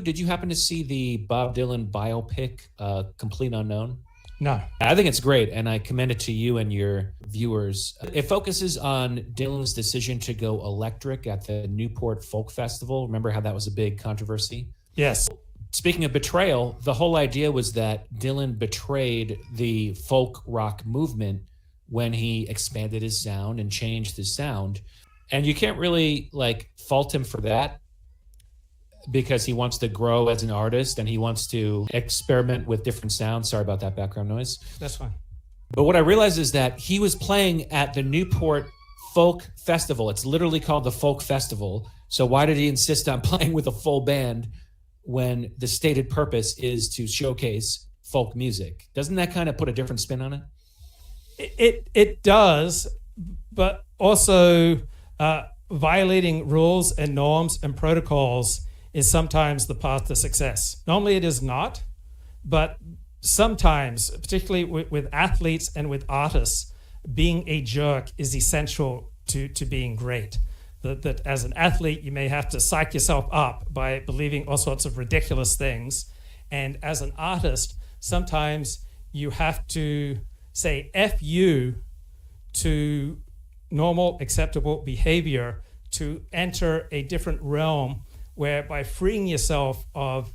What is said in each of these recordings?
Did you happen to see the Bob Dylan biopic, Complete Unknown? No. I think it's great, and I commend it to you and your viewers. It focuses on Dylan's decision to go electric at the Newport Folk Festival. Remember how that was a big controversy? Yes. Speaking of betrayal, the whole idea was that Dylan betrayed the folk rock movement when he expanded his sound and changed his sound. And you can't really fault him for that, because he wants to grow as an artist and he wants to experiment with different sounds. Sorry about that background noise. That's fine. But what I realized is that he was playing at the Newport Folk Festival. It's literally called the Folk Festival. So why did he insist on playing with a full band when the stated purpose is to showcase folk music? Doesn't that kind of put a different spin on it? It does, but also violating rules and norms and protocols is sometimes the path to success. Normally it is not, but sometimes, particularly with athletes and with artists, being a jerk is essential to being great. That as an athlete, you may have to psych yourself up by believing all sorts of ridiculous things. And as an artist, sometimes you have to say F you to normal, acceptable behavior to enter a different realm where, by freeing yourself of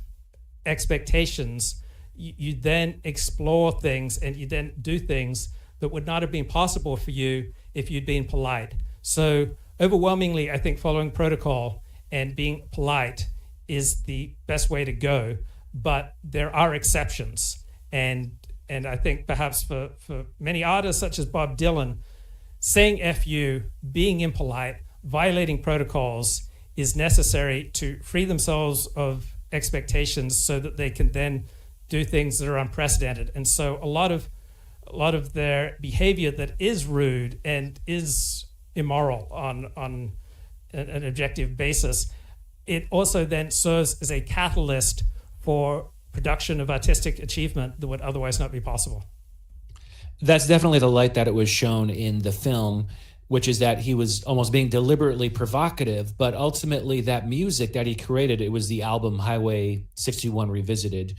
expectations, you then explore things and you then do things that would not have been possible for you if you'd been polite. So overwhelmingly, I think following protocol and being polite is the best way to go, but there are exceptions. And I think perhaps for many artists such as Bob Dylan, saying F you, being impolite, violating protocols is necessary to free themselves of expectations so that they can then do things that are unprecedented. And so a lot of their behavior that is rude and is immoral on an objective basis, it also then serves as a catalyst for production of artistic achievement that would otherwise not be possible. That's definitely the light that it was shown in the film, which is that he was almost being deliberately provocative, but ultimately that music that he created, it was the album Highway 61 Revisited,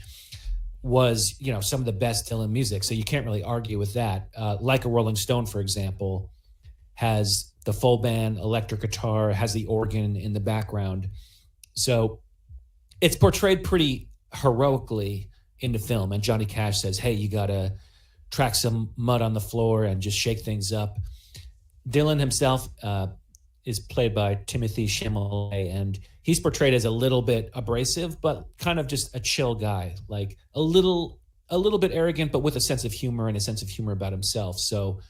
was, some of the best Dylan music. So you can't really argue with that. Like a Rolling Stone, for example, has the full band, electric guitar, has the organ in the background. So it's portrayed pretty heroically in the film. And Johnny Cash says, hey, you got to track some mud on the floor and just shake things up. Dylan himself is played by Timothy Chalamet, and he's portrayed as a little bit abrasive, but kind of just a chill guy, like a little bit arrogant, but with a sense of humor and a sense of humor about himself. So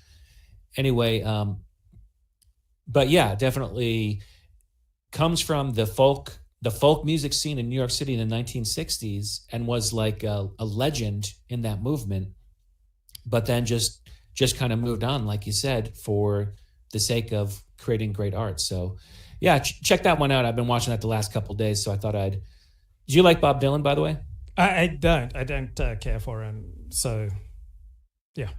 anyway, but yeah, definitely comes from the folk music scene in New York City in the 1960s and was like a legend in that movement, but then just kind of moved on, like you said, for the sake of creating great art. So yeah, check that one out. I've been watching that the last couple of days, so I thought do you like Bob Dylan, by the way? I don't care for him. So yeah.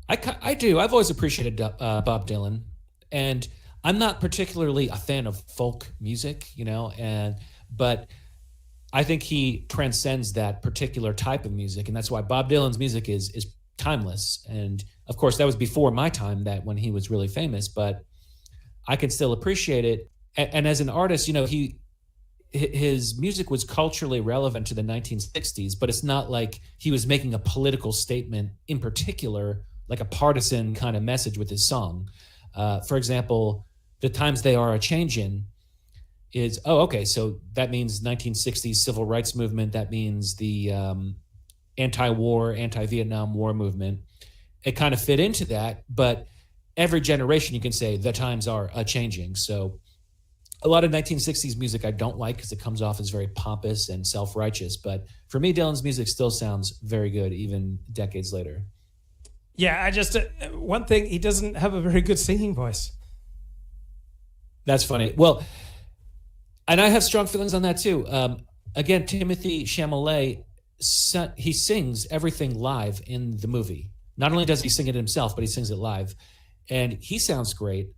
I do. I've always appreciated Bob Dylan, and I'm not particularly a fan of folk music, but I think he transcends that particular type of music, and that's why Bob Dylan's music is timeless. And of course, that was before my time, that when he was really famous, but I can still appreciate it. And as an artist, his music was culturally relevant to the 1960s, but it's not like he was making a political statement in particular, like a partisan kind of message with his song. For example, The Times They Are A-Changin' is, so that means 1960s civil rights movement. That means the anti-war, anti-Vietnam War movement. It kind of fit into that, but every generation you can say the times are a-changing. So a lot of 1960s music I don't like because it comes off as very pompous and self-righteous. But for me, Dylan's music still sounds very good, even decades later. Yeah, I just, one thing, he doesn't have a very good singing voice. That's funny. Well, and I have strong feelings on that too. Again, Timothy Chalamet, he sings everything live in the movie. Not only does he sing it himself, but he sings it live. And he sounds great.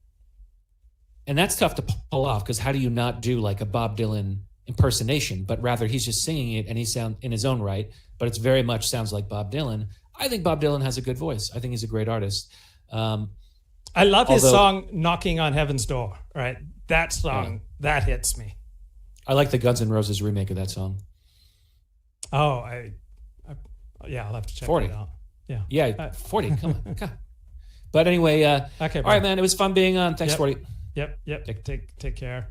And that's tough to pull off, because how do you not do like a Bob Dylan impersonation, but rather he's just singing it and he sound in his own right, but it's very much sounds like Bob Dylan. I think Bob Dylan has a good voice. I think he's a great artist. I love his song "Knocking on Heaven's Door." Right, that song that hits me. I like the Guns N' Roses remake of that song. Oh, I'll have to check 40. it out. Yeah, Yeah, 40. Come on. God. But anyway, okay. all right, man. It was fun being on. Thanks, 40. Yep. Take care.